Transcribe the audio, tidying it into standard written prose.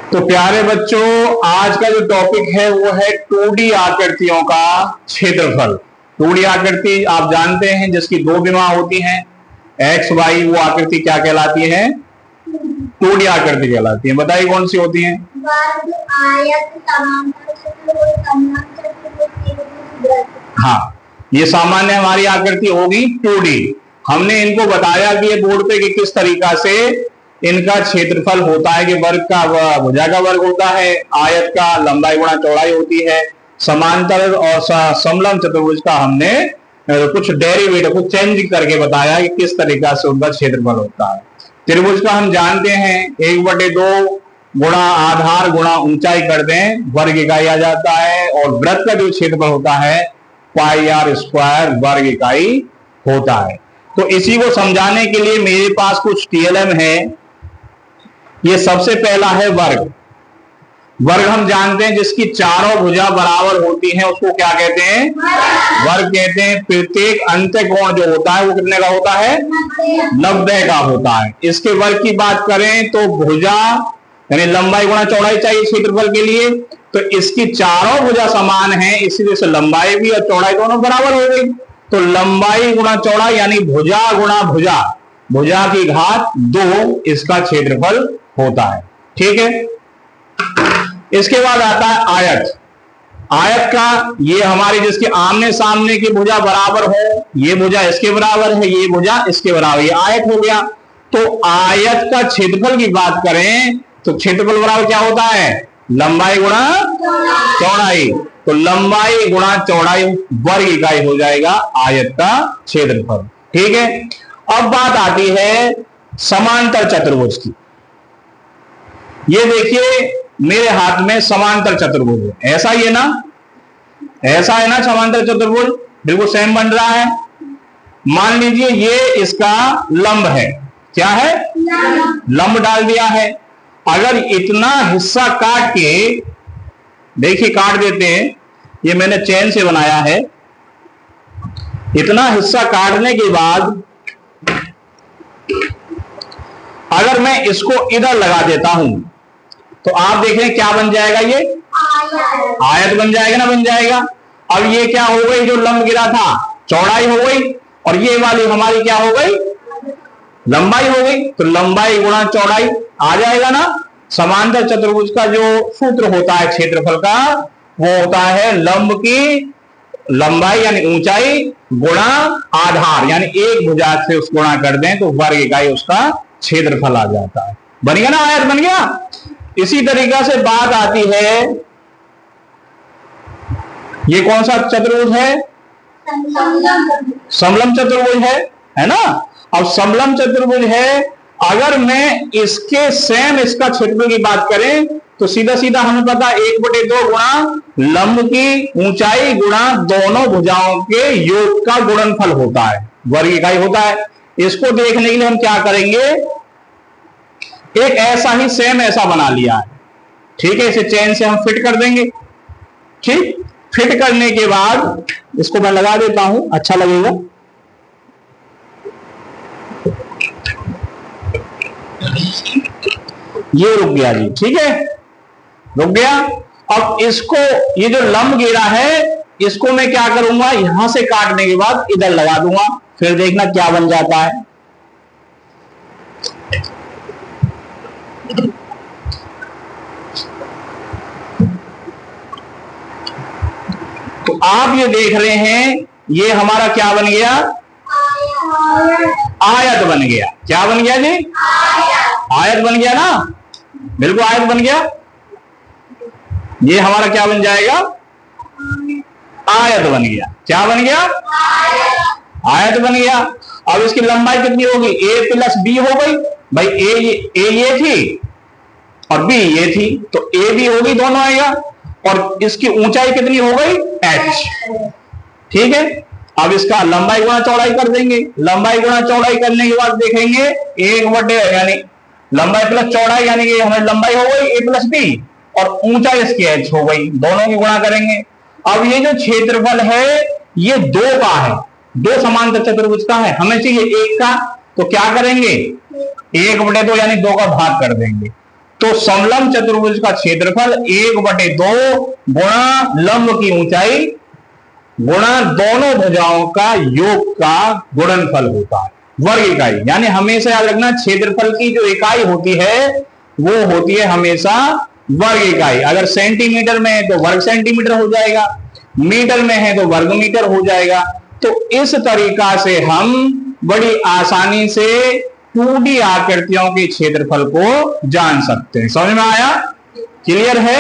तो प्यारे बच्चों, आज का जो टॉपिक है वो है 2D आकृतियों का क्षेत्रफल। 2D आकृति आप जानते हैं जिसकी दो विमा होती हैं, एक्स वाई, वो आकृति क्या कहलाती है? 2D आकृति कहलाती है। बताइए कौन सी होती हैं? वर्ग, आयत, समांतर चतुर्भुज, समलंब चतुर्भुज। हाँ, ये सामान्य हमारी आकृति होगी 2D। हमने इनको बताया कि ये बोर्ड पे कि किस तरीका से इनका क्षेत्रफल होता है कि वर्ग का भुजा का वर्ग होता है, आयत का लंबाई गुणा चौड़ाई होती है, समांतर और समलंब चतुर्भुज का हमने कुछ डेरिवेटिव को चेंज करके बताया कि किस तरीका से उनका क्षेत्रफल होता है। त्रिभुज का हम जानते हैं 1/2 गुणा आधार गुणा ऊंचाई कर दें वर्ग इकाई आ जाता है, और वृत्त का जो क्षेत्रफल होता है पाई आर स्क्वायर वर्ग इकाई होता है। तो इसी को समझाने के लिए मेरे पास कुछ टीएलएम है। ये सबसे पहला है वर्ग। वर्ग हम जानते हैं जिसकी चारों भुजा बराबर होती हैं उसको क्या कहते हैं? वर्ग कहते हैं। प्रत्येक अंत्यकोण जो होता है वो कितने का होता है? 90 का होता है। इसके वर्ग की बात करें तो भुजा यानी लंबाई गुणा चौड़ाई चाहिए क्षेत्रफल के लिए, तो इसकी चारों भुजा समान है, इसीलिए से लंबाई भी और चौड़ाई दोनों बराबर हो गई। तो लंबाई गुणा चौड़ाई यानी भुजा गुणा भुजा, भुजा की घात 2, इसका क्षेत्रफल होता है। ठीक है। इसके बाद आता है आयत। आयत का ये हमारी जिसके आमने सामने की भुजा बराबर हो, ये भुजा इसके बराबर है, ये भुजा इसके बराबर, ये आयत हो गया। तो आयत का क्षेत्रफल की बात करें तो क्षेत्रफल बराबर क्या होता है? लंबाई गुणा चौड़ाई। तो लंबाई गुणा चौड़ाई वर्ग इकाई हो जाएगा आयत का क्षेत्रफल। ठीक है। अब बात आती है समांतर चतुर्भुज की। ये देखिए मेरे हाथ में समांतर चतुर्भुज है, ऐसा ही है ना? ऐसा है ना समांतर चतुर्भुज? बिल्कुल सेम बन रहा है। मान लीजिए ये इसका लंब है। क्या है? लंब डाल दिया है। अगर इतना हिस्सा काट के, देखिए काट देते हैं, ये मैंने चैन से बनाया है। इतना हिस्सा काटने के बाद अगर मैं इसको इधर लगा देता हूं तो आप देख रहे हैं क्या बन जाएगा? ये आयत बन जाएगा ना? बन जाएगा। अब ये क्या हो गई? जो लंब गिरा था चौड़ाई हो गई, और ये वाली हमारी क्या हो गई? लंबाई हो गई। तो लंबाई गुणा चौड़ाई आ जाएगा ना? समांतर चतुर्भुज का जो सूत्र होता है क्षेत्रफल का वो होता है लंब की लंबाई यानी ऊंचाई गुणा आधार, यानी एक भुजा से उस गुणा कर दें तो वर्ग इकाई उसका क्षेत्रफल आ जाता है। बन गया ना? आयत बन गया। इसी तरीका से बात आती है, ये कौन सा चतुर्भुज है? समलंब चतुर्भुज है ना? अब समलंब चतुर्भुज है, अगर मैं इसके सेम इसका क्षेत्रफल की बात करें तो सीधा सीधा हमें पता 1/2 गुणा लंब की ऊंचाई गुणा दोनों भुजाओं के योग का गुणनफल होता है, वर्ग इकाई होता है। इसको देखने के लिए हम क्या करेंगे? एक ऐसा ही सेम ऐसा बना लिया है। ठीक है। इसे चेन से हम फिट कर देंगे। ठीक। फिट करने के बाद इसको मैं लगा देता हूं, अच्छा लगेगा। ये रुक गया जी। ठीक है, रुक गया। अब इसको, ये जो लंब गिरा है इसको मैं क्या करूंगा? यहां से काटने के बाद इधर लगा दूंगा, फिर देखना क्या बन जाता है। तो आप ये देख रहे हैं ये हमारा क्या बन गया? आयत बन गया। क्या बन गया जी? आयत बन गया ना? बिल्कुल आयत बन गया। ये हमारा क्या बन जाएगा? आयत बन गया। क्या बन गया? आयत बन गया। अब इसकी लंबाई कितनी होगी? a प्लस बी हो गई भाई। ए ये थी और बी ये थी, तो ए बी होगी, दोनों आएगा। और इसकी ऊंचाई कितनी हो गई? h। ठीक है। अब इसका लंबाई गुणा चौड़ाई कर देंगे। लंबाई गुणा चौड़ाई करने के बाद देखेंगे 1/, यानी लंबाई प्लस चौड़ाई, यानी कि हमें लंबाई हो गई a प्लस बी और ऊंचाई इसकी h हो गई, दोनों की गुणा करेंगे। अब ये जो क्षेत्रफल है ये 2 का है, 2 समांतर चतुर्भुज का है, हमें चाहिए 1 का। तो क्या करेंगे? 1/2 यानी 2 का भाग कर देंगे। तो समलंब चतुर्भुज का क्षेत्रफल 1/2 गुणा लंब की ऊंचाई गुणा दोनों भुजाओं का योग का गुणनफल होता है, वर्ग इकाई। यानी हमेशा याद रखना, क्षेत्रफल की जो इकाई होती है वो होती है हमेशा वर्ग इकाई। अगर सेंटीमीटर में है तो वर्ग सेंटीमीटर हो जाएगा, मीटर में है तो वर्ग मीटर हो जाएगा। तो इस तरीका से हम बड़ी आसानी से 2D आकृतियों के क्षेत्रफल को जान सकते हैं। समझ में आया? क्लियर है?